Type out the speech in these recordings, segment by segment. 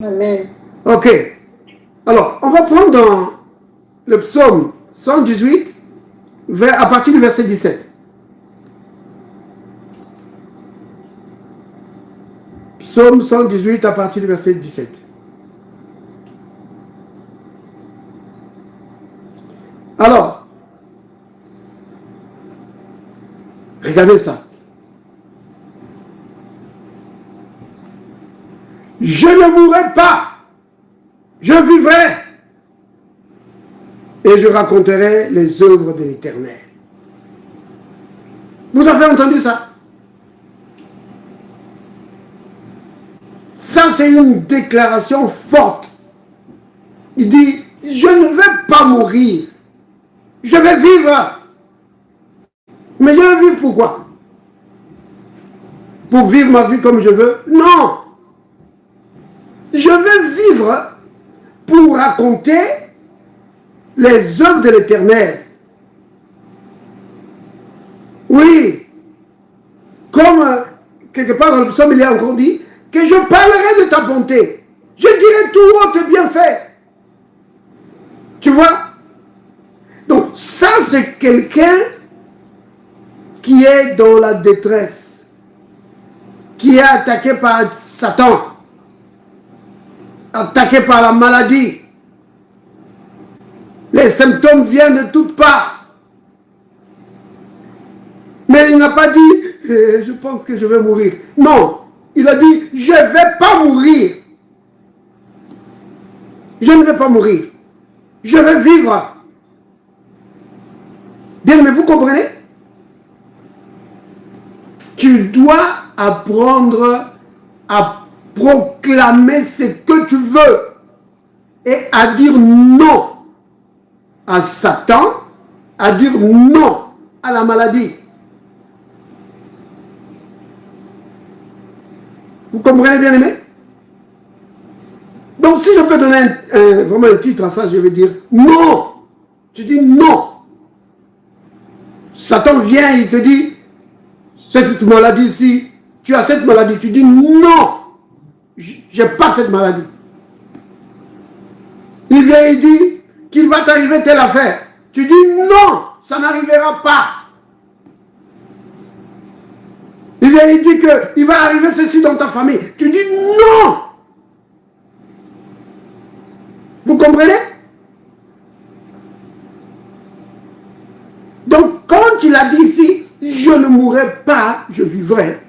Amen. Ok. Alors, on va prendre dans le psaume 118, à partir du verset 17. Psaume 118 à partir du verset 17. Alors, regardez ça. Je ne mourrai pas, je vivrai et je raconterai les œuvres de l'Éternel. Vous avez entendu ça? Ça, c'est une déclaration forte. Il dit, je ne vais pas mourir, je vais vivre. Mais je vais vivre pourquoi? Pour vivre ma vie comme je veux? Non! Je vais vivre pour raconter les œuvres de l'Éternel. Oui, comme quelque part dans le psaume, il est encore dit que je parlerai de ta bonté. Je dirai tout haut tes bienfaits. Tu vois? Donc ça, c'est quelqu'un qui est dans la détresse, qui est attaqué par Satan, attaqué par la maladie. Les symptômes viennent de toutes parts. Mais il n'a pas dit, je pense que je vais mourir. Non, il a dit, je ne vais pas mourir. Je ne vais pas mourir. Je vais vivre. Bien, mais vous comprenez? Tu dois apprendre à proclamer ce que tu veux et à dire non à Satan, à dire non à la maladie. Vous comprenez, bien aimé? Donc si je peux donner vraiment un titre à ça, je vais dire non. Tu dis non. Satan vient, il te dit, cette maladie ici, tu as cette maladie. Tu dis non. Je n'ai pas cette maladie. Il vient et dit qu'il va t'arriver telle affaire. Tu dis non, ça n'arrivera pas. Il vient et dit qu'il va arriver ceci dans ta famille. Tu dis non. Vous comprenez? Donc quand il a dit ici, je ne mourrai pas, je vivrai,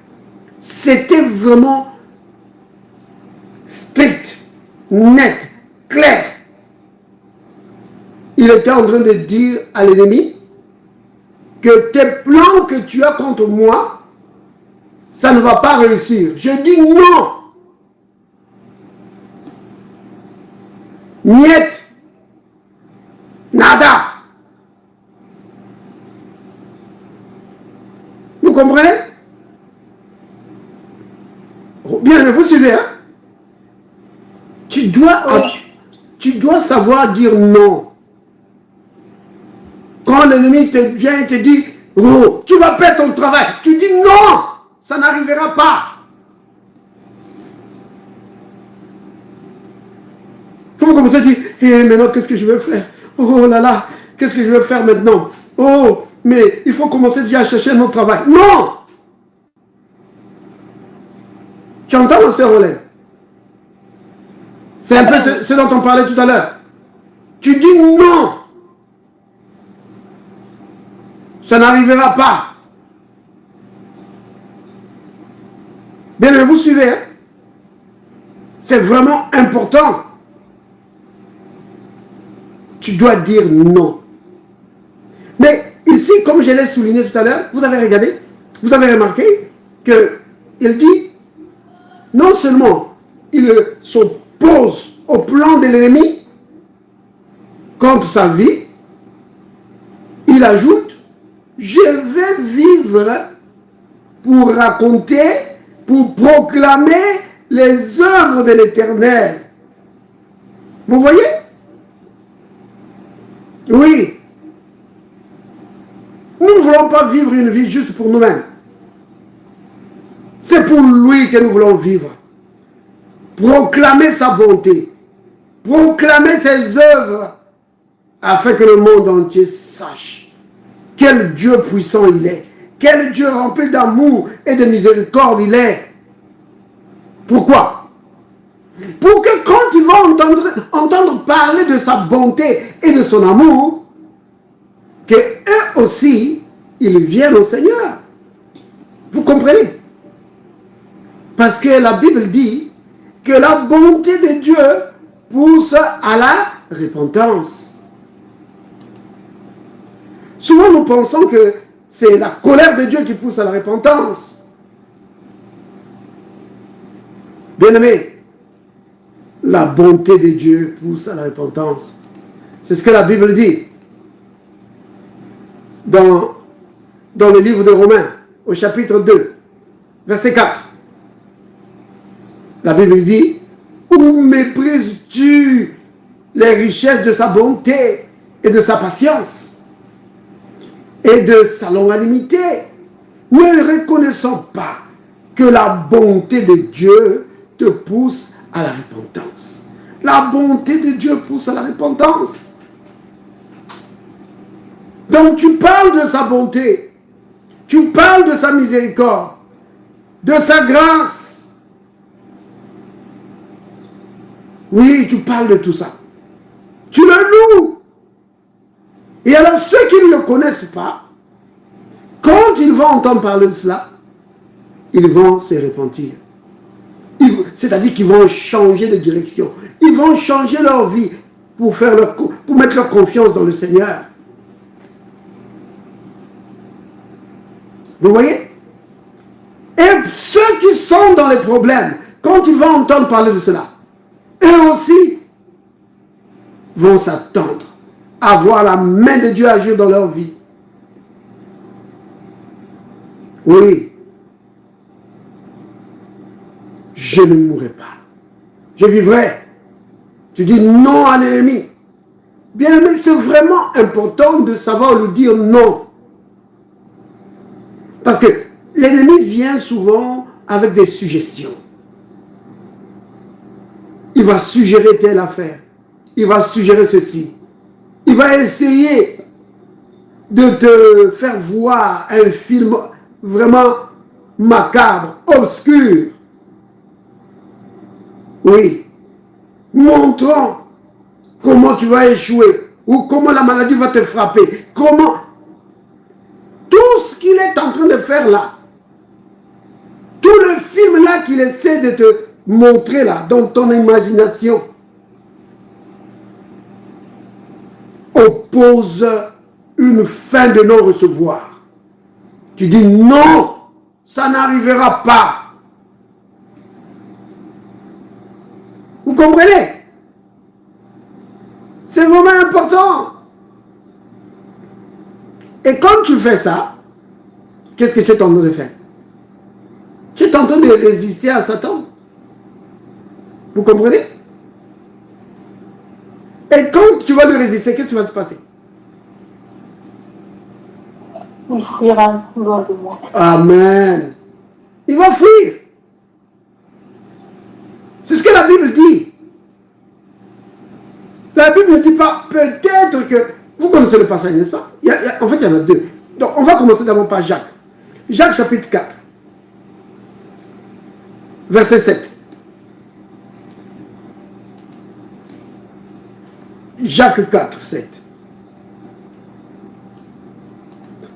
c'était vraiment strict, net, clair. Il était en train de dire à l'ennemi que tes plans que tu as contre moi, ça ne va pas réussir. Je dis non. Niet. Nada. Vous comprenez? Bien, mais vous suivez, hein? Tu dois savoir dire non. Quand l'ennemi te vient et te dit, oh, tu vas perdre ton travail, tu dis non, ça n'arrivera pas. Comment commencer à dire, eh, maintenant qu'est-ce que je vais faire? Oh là là, qu'est-ce que je vais faire maintenant? Oh, mais il faut commencer déjà à chercher notre travail. Non! Tu entends, mon sœur Rolène? C'est un peu ce dont on parlait tout à l'heure. Tu dis non. Ça n'arrivera pas. Bien, mais vous suivez, hein? C'est vraiment important. Tu dois dire non. Mais ici, comme je l'ai souligné tout à l'heure, vous avez regardé, vous avez remarqué qu'il dit, non seulement il s'oppose au plan de l'ennemi contre sa vie, il ajoute, je vais vivre pour raconter, pour proclamer les œuvres de l'Éternel. Vous voyez? Oui. Nous ne voulons pas vivre une vie juste pour nous-mêmes. C'est pour lui que nous voulons vivre. proclamer sa bonté, proclamer ses œuvres, afin que le monde entier sache quel Dieu puissant il est, quel Dieu rempli d'amour et de miséricorde il est. Pourquoi? Pour que quand ils vont entendre parler de sa bonté et de son amour, que eux aussi, ils viennent au Seigneur. Vous comprenez? Parce que la Bible dit que la bonté de Dieu pousse à la repentance. Souvent, nous pensons que c'est la colère de Dieu qui pousse à la repentance. Bien-aimés, la bonté de Dieu pousse à la repentance. C'est ce que la Bible dit dans le livre de Romains, au chapitre 2, verset 4. La Bible dit: où méprises-tu les richesses de sa bonté et de sa patience et de sa longanimité, ne reconnaissant pas que la bonté de Dieu te pousse à la repentance. La bonté de Dieu pousse à la repentance. Donc tu parles de sa bonté, tu parles de sa miséricorde, de sa grâce. Oui, tu parles de tout ça. Tu le loues. Et alors ceux qui ne le connaissent pas, quand ils vont entendre parler de cela, ils vont se repentir. C'est-à-dire qu'ils vont changer de direction. Ils vont changer leur vie pour mettre leur confiance dans le Seigneur. Vous voyez? Et ceux qui sont dans les problèmes, quand ils vont entendre parler de cela, eux aussi vont s'attendre à voir la main de Dieu agir dans leur vie. Oui. Je ne mourrai pas. Je vivrai. Tu dis non à l'ennemi. Bien aimé, c'est vraiment important de savoir lui dire non. Parce que l'ennemi vient souvent avec des suggestions. Il va suggérer telle affaire. Il va suggérer ceci. Il va essayer de te faire voir un film vraiment macabre, obscur. Oui. Montrant comment tu vas échouer ou comment la maladie va te frapper. Comment tout ce qu'il est en train de faire là, tout le film là qu'il essaie de te montrer là, dans ton imagination, oppose une fin de non-recevoir. Tu dis non, ça n'arrivera pas. Vous comprenez? C'est vraiment important. Et quand tu fais ça, qu'est-ce que tu es en train de faire? Tu es en train de résister à Satan. Vous comprenez? Et quand tu vas le résister, qu'est-ce qui va se passer? Il fuira loin de moi. Amen. Il va fuir. C'est ce que la Bible dit. La Bible ne dit pas peut-être que... Vous connaissez le passage, n'est-ce pas? En fait, il y en a deux. Donc, on va commencer d'abord par Jacques. Jacques chapitre 4. Verset 7. Jacques 4, 7.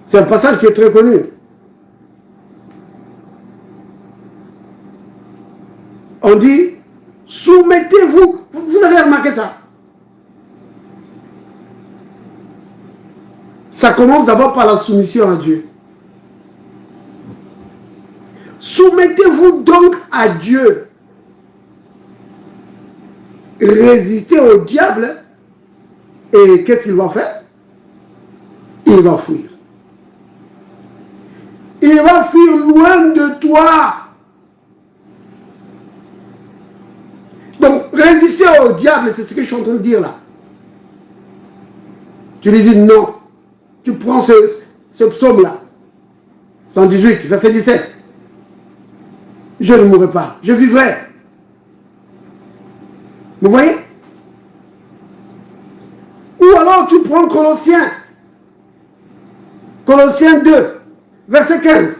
C'est un passage qui est très connu. On dit, soumettez-vous. Vous avez remarqué ça? Ça commence d'abord par la soumission à Dieu. Soumettez-vous donc à Dieu. Résistez au diable. Et qu'est-ce qu'il va faire? Il va fuir. Il va fuir loin de toi. Donc, résister au diable, c'est ce que je suis en train de dire là. Tu lui dis non. Tu prends ce psaume-là. 118, verset 17. Je ne mourrai pas, je vivrai. Vous voyez? Ou alors tu prends Colossiens 2, verset 15.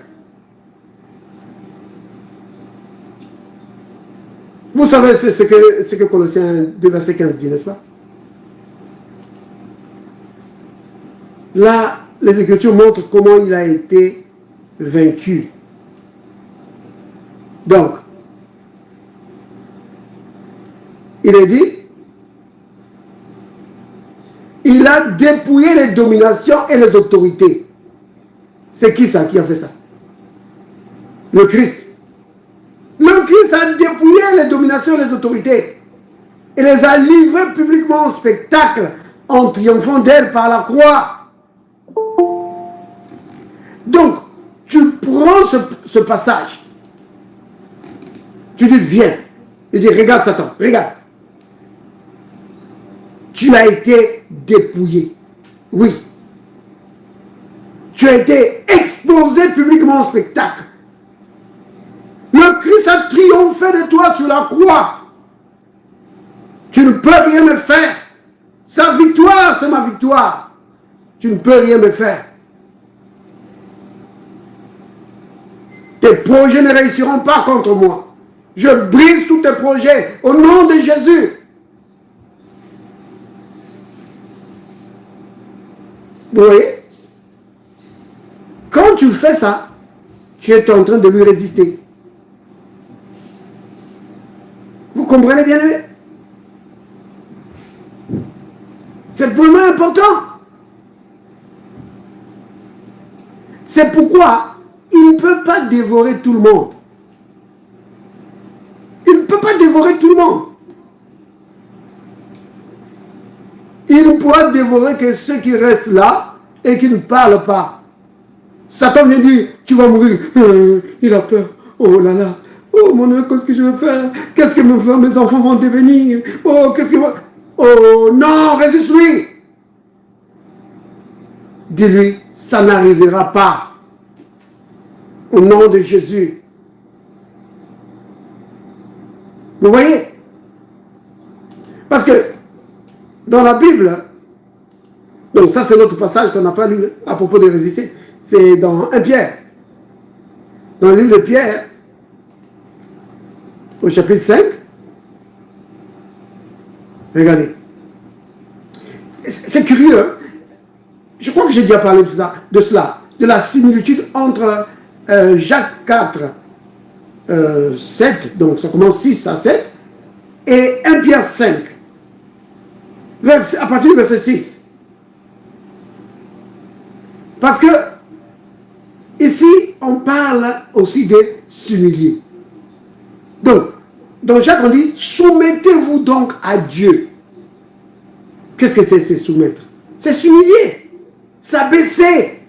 Vous savez ce que Colossiens 2, verset 15 dit, n'est-ce pas? Là, les Écritures montrent comment il a été vaincu. Donc, il est dit, il a dépouillé les dominations et les autorités. C'est qui ça qui a fait ça? Le Christ. Le Christ a dépouillé les dominations et les autorités et les a livrées publiquement en spectacle en triomphant d'elles par la croix. Donc, tu prends ce passage, tu dis viens, il dit regarde Satan, regarde. Tu as été dépouillé. Oui. Tu as été exposé publiquement au spectacle. Le Christ a triomphé de toi sur la croix. Tu ne peux rien me faire. Sa victoire, c'est ma victoire. Tu ne peux rien me faire. Tes projets ne réussiront pas contre moi. Je brise tous tes projets au nom de Jésus. Vous voyez? Quand tu fais ça, tu es en train de lui résister. Vous comprenez bien, aimé? C'est vraiment important. C'est pourquoi il ne peut pas dévorer tout le monde. Il ne peut pas dévorer tout le monde. Il ne pourra dévorer que ceux qui restent là et qui ne parlent pas. Satan vient dire, tu vas mourir. Il a peur. Oh là là. Oh mon Dieu, qu'est-ce que je vais faire? Qu'est-ce que mes enfants vont devenir? Oh, qu'est-ce que... Oh non, résiste-lui. Dis-lui, ça n'arrivera pas. Au nom de Jésus. Vous voyez? Parce que dans la Bible, donc ça c'est l'autre passage qu'on n'a pas lu à propos de résister, c'est dans 1 Pierre. Dans le livre de Pierre, au chapitre 5, regardez. C'est curieux, hein? Je crois que j'ai déjà parlé de cela, de la similitude entre Jacques 4, 7, donc ça commence 6 à 7, et 1 Pierre 5, à partir du verset 6. Parce que ici, on parle aussi de s'humilier. Donc, dans Jacques, on dit, soumettez-vous donc à Dieu. Qu'est-ce que c'est soumettre? C'est s'humilier, s'abaisser.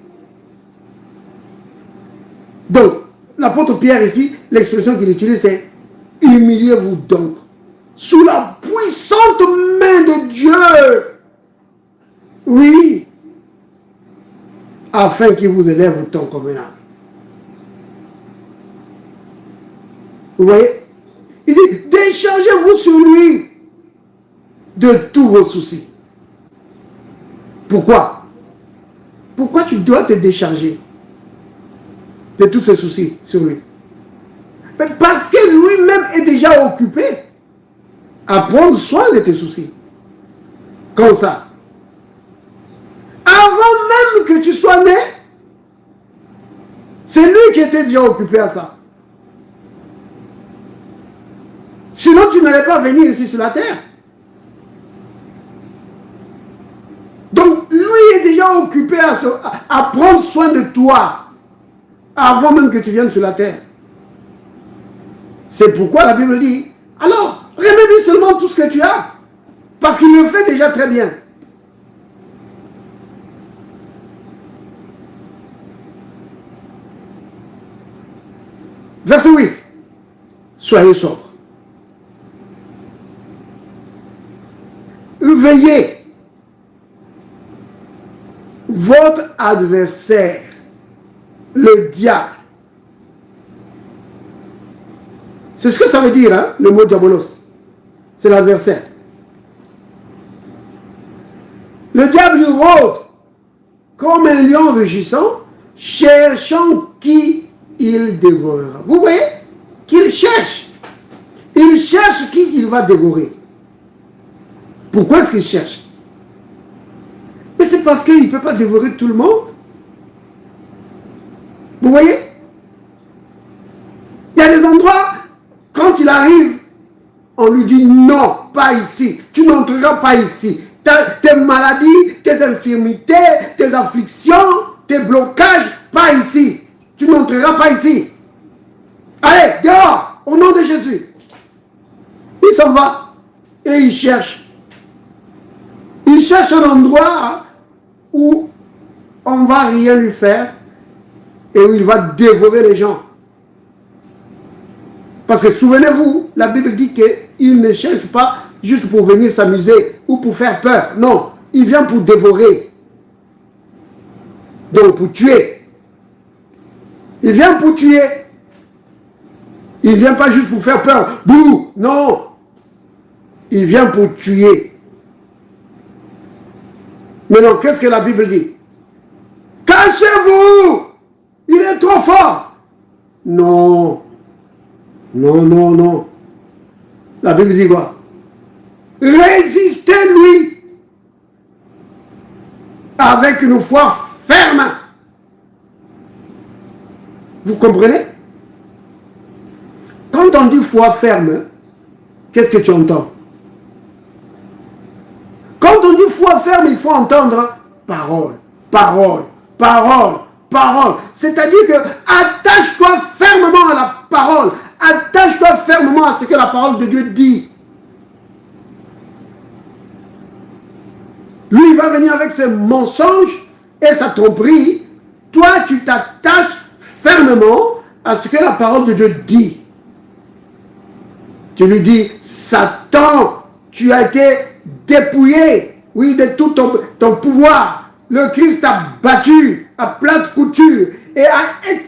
Donc, l'apôtre Pierre ici, l'expression qu'il utilise, c'est humiliez-vous donc sous la puissante main de Dieu. Oui. Afin qu'il vous élève au temps convenable. Vous voyez? Il dit, déchargez-vous sur lui de tous vos soucis. Pourquoi? Pourquoi tu dois te décharger de tous ces soucis sur lui? Parce que lui-même est déjà occupé à prendre soin de tes soucis. Comme ça. Avant même que tu sois né, c'est lui qui était déjà occupé à ça. Sinon, tu n'allais pas venir ici sur la terre. Donc, lui est déjà occupé à prendre soin de toi avant même que tu viennes sur la terre. C'est pourquoi la Bible dit, alors, remets-lui seulement tout ce que tu as, parce qu'il le fait déjà très bien. Verset 8. Soyez sobres. Veillez. Votre adversaire, le diable. C'est ce que ça veut dire, hein, le mot diabolos. C'est l'adversaire. Le diable rôde comme un lion rugissant, cherchant qui il dévorera. Vous voyez qu'il cherche. Il cherche qui il va dévorer. Pourquoi est-ce qu'il cherche? Mais c'est parce qu'il ne peut pas dévorer tout le monde. Vous voyez? Il y a des endroits, quand il arrive, on lui dit non, pas ici. Tu n'entreras pas ici. Tes maladies, tes infirmités, tes afflictions, tes blocages, pas ici. Tu n'entreras pas ici. Allez, dehors, au nom de Jésus. Il s'en va et il cherche. Il cherche un endroit où on ne va rien lui faire et où il va dévorer les gens. Parce que souvenez-vous, la Bible dit qu'il ne cherche pas juste pour venir s'amuser ou pour faire peur. Non, il vient pour dévorer. Donc pour tuer. Il vient pour tuer. Il ne vient pas juste pour faire peur. Bouh! Non. Il vient pour tuer. Maintenant, qu'est-ce que la Bible dit? Cachez-vous! Il est trop fort. Non. Non, non, non. La Bible dit quoi? Résistez-lui avec une foi ferme. Vous comprenez? Quand on dit foi ferme, qu'est-ce que tu entends? Quand on dit foi ferme, il faut entendre parole, parole, parole, parole. C'est-à-dire que attache-toi fermement à la parole. Attache-toi fermement à ce que la parole de Dieu dit. Lui, il va venir avec ses mensonges et sa tromperie. Toi, tu t'attaches fermement à ce que la parole de Dieu dit. Tu lui dis, Satan, tu as été dépouillé, oui, de tout ton pouvoir. Le Christ t'a battu à plate couture et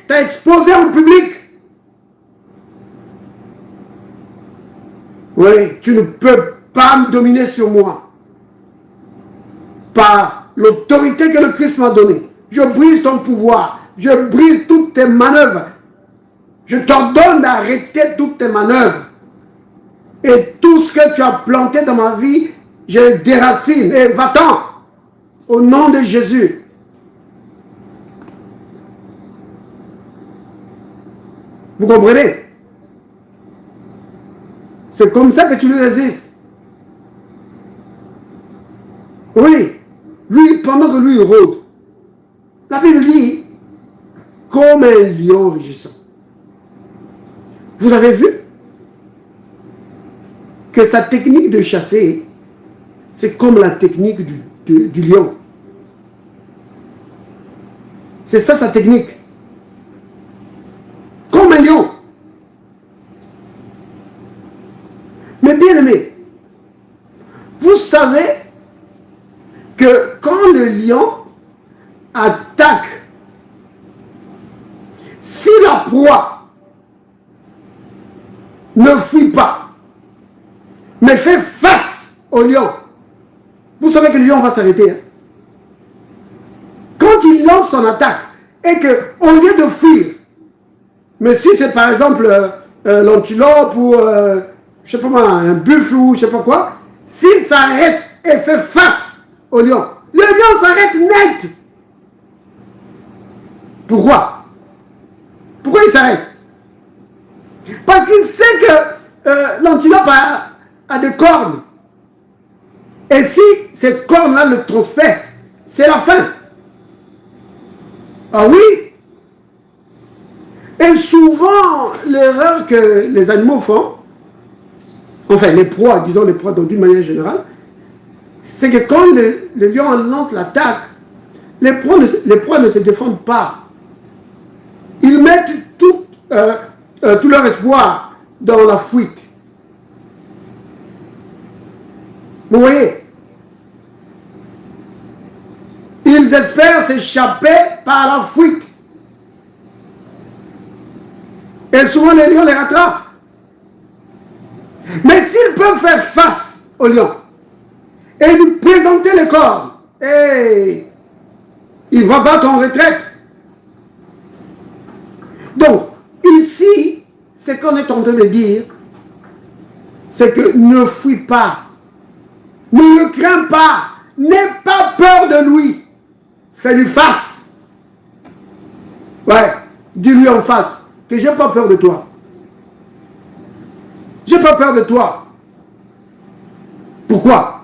t'a exposé en public. Oui, tu ne peux pas me dominer sur moi. Par l'autorité que le Christ m'a donnée. Je brise ton pouvoir. Je brise toutes tes manœuvres. Je t'ordonne d'arrêter toutes tes manœuvres. Et tout ce que tu as planté dans ma vie, je déracine. Et va-t'en. Au nom de Jésus. Vous comprenez? C'est comme ça que tu lui résistes. Oui. Lui, pendant que lui rôde, la Bible dit, comme un lion rugissant. Vous avez vu que sa technique de chasser, c'est comme la technique du lion. C'est ça sa technique. Comme un lion. Mais bien aimé, vous savez que quand le lion attaque, si la proie ne fuit pas, mais fait face au lion, vous savez que le lion va s'arrêter. Hein? Quand il lance son attaque, et que au lieu de fuir, mais si c'est par exemple l'antilope ou je sais pas moi, un buffle ou je sais pas quoi, s'il s'arrête et fait face au lion, le lion s'arrête net. Pourquoi? Pourquoi il s'arrête? Parce qu'il sait que l'antilope a des cornes. Et si ces cornes-là le transpercent, c'est la fin. Ah oui? Et souvent, l'erreur que les animaux font, enfin les proies, disons les proies d'une manière générale, c'est que quand le lion lance l'attaque, les proies ne se défendent pas. Ils mettent tout leur espoir dans la fuite. Vous voyez? Ils espèrent s'échapper par la fuite. Et souvent les lions les rattrapent. Mais s'ils peuvent faire face au lion et lui présenter le corps. Et il va battre en retraite. Donc, ici, ce qu'on est en train de dire, c'est que ne fuis pas, ne le crains pas, n'aie pas peur de lui. Fais-lui face. Ouais, dis-lui en face que j'ai pas peur de toi. J'ai pas peur de toi. Pourquoi?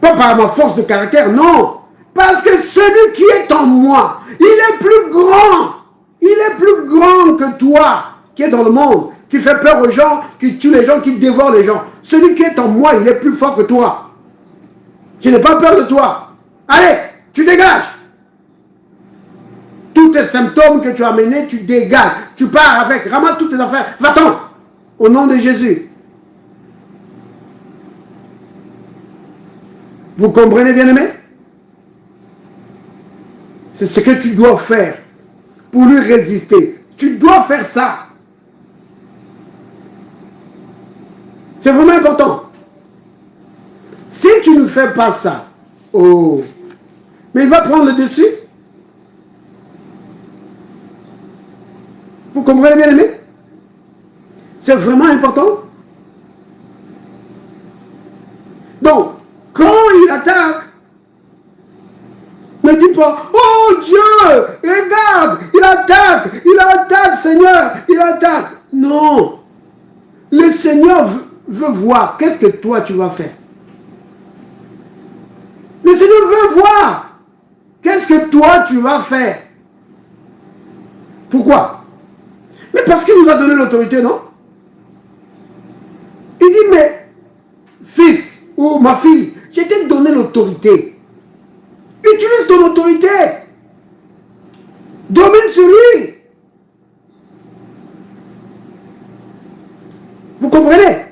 Pas par ma force de caractère, non. Parce que celui qui est en moi, il est plus grand. Il est plus grand que toi qui est dans le monde, qui fait peur aux gens, qui tue les gens, qui dévore les gens. Celui qui est en moi, il est plus fort que toi. Je n'ai pas peur de toi. Allez, tu dégages. Tous tes symptômes que tu as amenés, tu dégages. Tu pars avec, ramasse toutes tes affaires. Va-t'en, au nom de Jésus. Vous comprenez, bien-aimé? C'est ce que tu dois faire pour lui résister. Tu dois faire ça. C'est vraiment important. Si tu ne fais pas ça, oh, mais il va prendre le dessus. Vous comprenez, bien aimé? C'est vraiment important. Donc, quand il attaque, ne dis pas, oh Dieu, regarde, il attaque, Seigneur, il attaque. Non. Le Seigneur veut voir qu'est-ce que toi tu vas faire. Le Seigneur veut voir qu'est-ce que toi tu vas faire. Pourquoi? Mais parce qu'il nous a donné l'autorité, non? Il dit, mais fils ou ma fille, je t'ai donné l'autorité. Utilise ton autorité. Domine sur lui. Vous comprenez?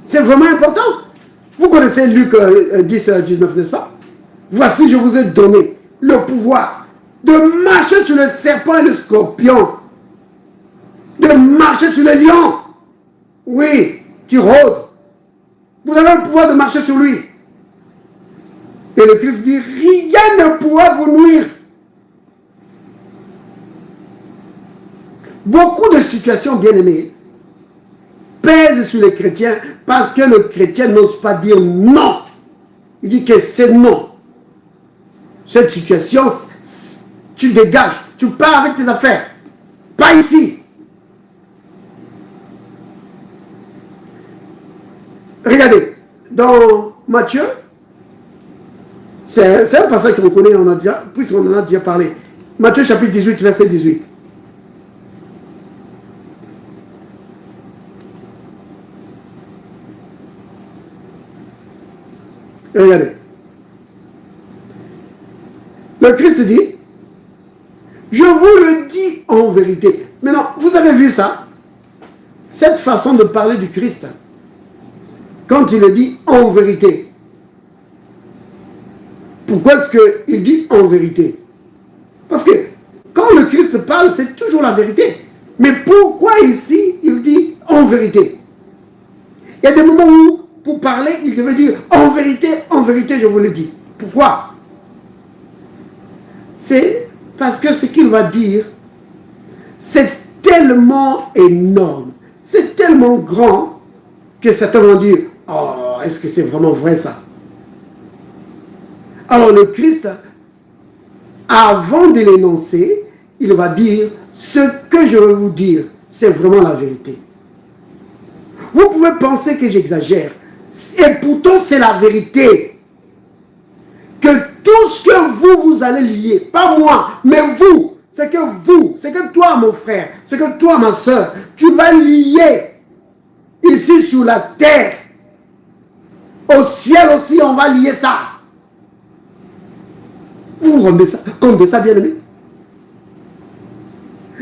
C'est vraiment important. Vous connaissez Luc 10, 19, n'est-ce pas? Voici, je vous ai donné le pouvoir de marcher sur le serpent et le scorpion. De marcher sur le lion. Oui, qui rôde. Vous avez le pouvoir de marcher sur lui. Et le Christ dit, rien ne pourra vous nuire. Beaucoup de situations, bien aimées, pèsent sur les chrétiens parce que le chrétien n'ose pas dire non. Il dit que c'est non. Cette situation, tu dégages, tu pars avec tes affaires. Pas ici. Regardez, dans Matthieu, c'est un passage qu'on connaît, puisqu'on en a déjà parlé. Matthieu chapitre 18, verset 18. Regardez. Le Christ dit, je vous le dis en vérité. Maintenant, vous avez vu ça? Cette façon de parler du Christ, quand il le dit en vérité. Pourquoi est-ce qu'il dit en vérité? Parce que quand le Christ parle, c'est toujours la vérité. Mais pourquoi ici, il dit en vérité? Il y a des moments où, pour parler, il devait dire en vérité, je vous le dis. Pourquoi? C'est parce que ce qu'il va dire, c'est tellement énorme, c'est tellement grand, que certains vont dire, oh, est-ce que c'est vraiment vrai ça? Alors le Christ, avant de l'énoncer, il va dire, ce que je vais vous dire, c'est vraiment la vérité. Vous pouvez penser que j'exagère, et pourtant c'est la vérité. Que tout ce que vous allez lier, pas moi, mais vous, c'est que toi mon frère, c'est que toi ma soeur, tu vas lier ici sur la terre. Au ciel aussi, on va lier ça. Vous vous rendez ça, compte de ça, bien aimé?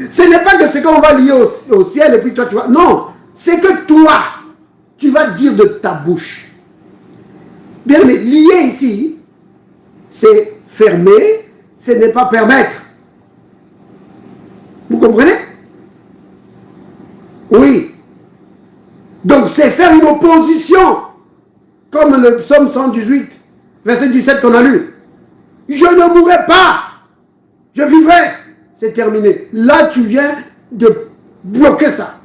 Ce n'est pas que ce qu'on va lier au ciel et puis toi tu vas... Non, c'est que toi, tu vas dire de ta bouche. Bien aimé, lier ici, c'est fermer, ce n'est pas permettre. Vous comprenez? Oui, Donc c'est faire une opposition, comme le psaume 118, verset 17 qu'on a lu. Je ne mourrai pas, je vivrai. C'est terminé. Là, tu viens de bloquer ça.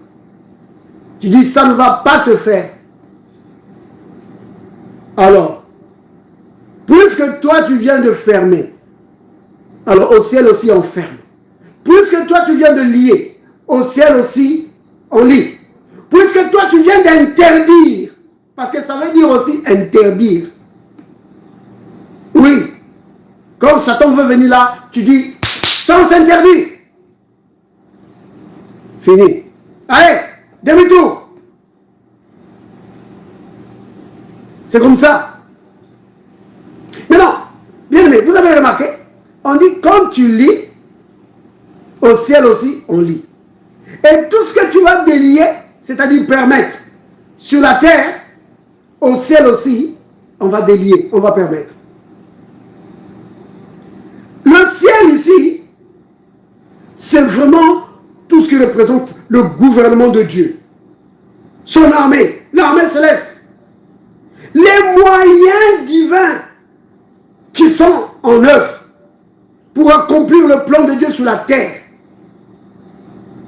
Tu dis, ça ne va pas se faire. Alors, puisque toi, tu viens de fermer, alors au ciel aussi, on ferme. Puisque toi, tu viens de lier, au ciel aussi, on lie. Puisque toi, tu viens d'interdire, parce que ça veut dire aussi interdire. Oui. Quand Satan veut venir là, tu dis, sens interdit. Fini. Allez, demi-tour. C'est comme ça. Maintenant, bien aimé, vous avez remarqué, on dit quand tu lis, au ciel aussi, on lit. Et tout ce que tu vas délier, c'est-à-dire permettre, sur la terre, au ciel aussi, on va délier, on va permettre. Le ciel ici, c'est vraiment tout ce qui représente le gouvernement de Dieu. Son armée, l'armée céleste. Les moyens divins qui sont en œuvre pour accomplir le plan de Dieu sur la terre.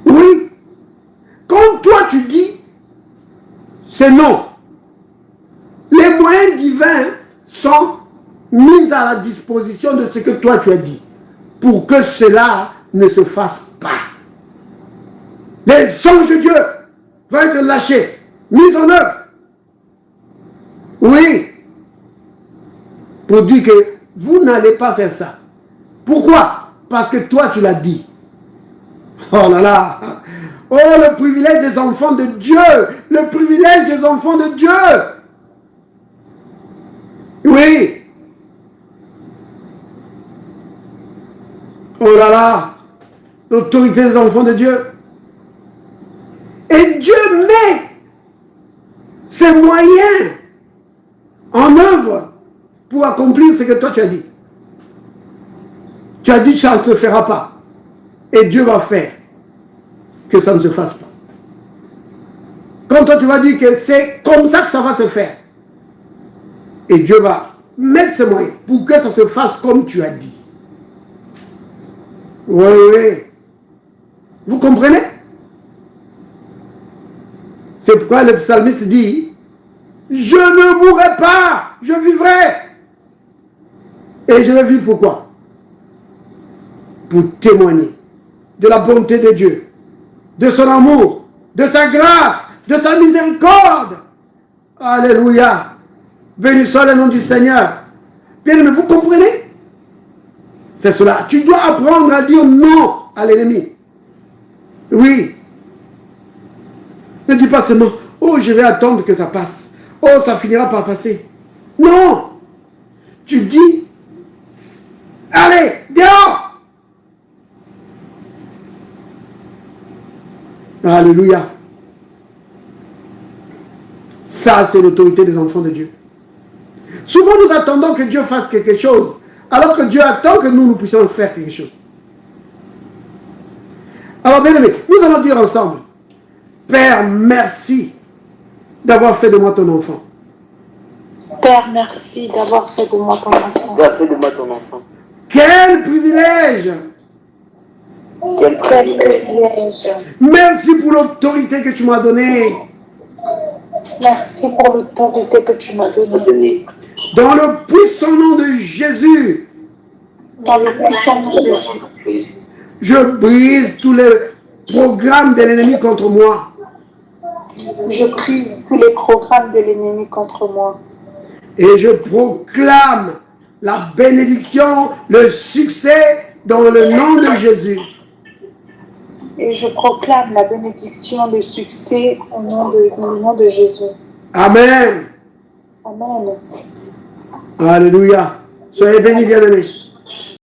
Oui. Quand toi tu dis, c'est non. Les moyens divins sont mis à la disposition de ce que toi tu as dit, pour que cela ne se fasse pas. Les anges de Dieu vont être lâchés, mis en œuvre. Oui. Pour dire que vous n'allez pas faire ça. Pourquoi? Parce que toi tu l'as dit. Oh là là. Oh, le privilège des enfants de Dieu. Le privilège des enfants de Dieu. Oui. Oh là là. L'autorité des enfants de Dieu. Et Dieu met ses moyens en œuvre pour accomplir ce que toi tu as dit. Tu as dit que ça ne se fera pas. Et Dieu va faire que ça ne se fasse pas. Quand toi tu vas dire que c'est comme ça que ça va se faire. Et Dieu va mettre ses moyens pour que ça se fasse comme tu as dit. Oui, oui. Vous comprenez? C'est pourquoi le psalmiste dit, je ne mourrai pas, je vivrai. Et je vais vivre pourquoi? Pour témoigner de la bonté de Dieu, de son amour, de sa grâce, de sa miséricorde. Alléluia. Béni soit le nom du Seigneur. Bien aimé, vous comprenez? C'est cela. Tu dois apprendre à dire non à l'ennemi. Oui. Ne dis pas seulement, oh, je vais attendre que ça passe. Oh, ça finira par passer. Non. Tu dis, allez, dehors. Alléluia. Ça, c'est l'autorité des enfants de Dieu. Souvent, nous attendons que Dieu fasse quelque chose, alors que Dieu attend que nous puissions faire quelque chose. Alors, bien aimé, nous allons dire ensemble, Père, merci d'avoir fait de moi ton enfant. Père, merci d'avoir fait de moi ton enfant. Tu as fait de moi ton enfant. Quel privilège! Quel Quel privilège. privilège. Merci pour l'autorité que tu m'as donnée. Merci pour l'autorité que tu m'as donnée. Donné. Dans le puissant nom de Jésus, Dans le puissant nom de Jésus, je brise tous les programmes de l'ennemi contre moi. je brise tous les programmes de l'ennemi contre moi. Et je proclame la bénédiction, le succès dans le nom de Jésus. Et je proclame la bénédiction, le succès dans le nom de Jésus. Amen. Amen. Alléluia. Soyez bénis, bien-aimés.